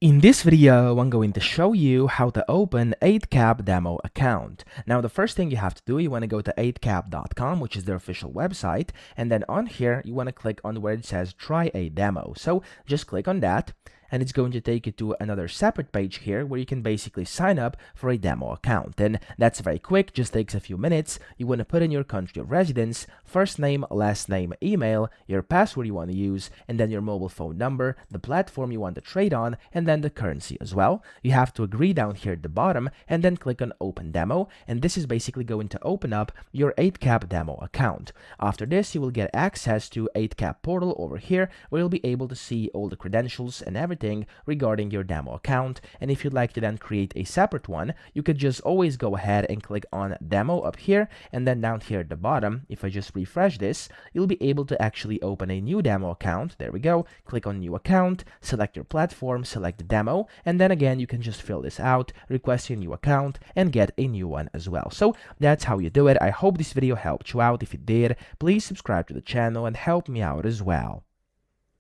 In this video, I'm going to show you how to open Eightcap demo account. Now, the first thing you have to do, you want to go to eightcap.com, which is their official website, and then on here, you want to click on where it says try a demo. So just click on that, and it's going to take you to another separate page here where you can basically sign up for a demo account. And that's very quick, just takes a few minutes. You want to put in your country of residence, first name, last name, email, your password you want to use, and then your mobile phone number, the platform you want to trade on, and then the currency as well. You have to agree down here at the bottom and then click on open demo, and this is basically going to open up your Eightcap demo account. After this, you will get access to Eightcap portal over here where you'll be able to see all the credentials and everything regarding your demo account. And if you'd like to then create a separate one, you could just always go ahead and click on demo up here, and then down here at the bottom, if I just refresh this, you'll be able to actually open a new demo account. There we go. Click on new account, select your platform, select the demo, and then again you can just fill this out, request your new account, and get a new one as well. So that's how you do it. I hope this video helped you out. If it did, please subscribe to the channel and help me out as well.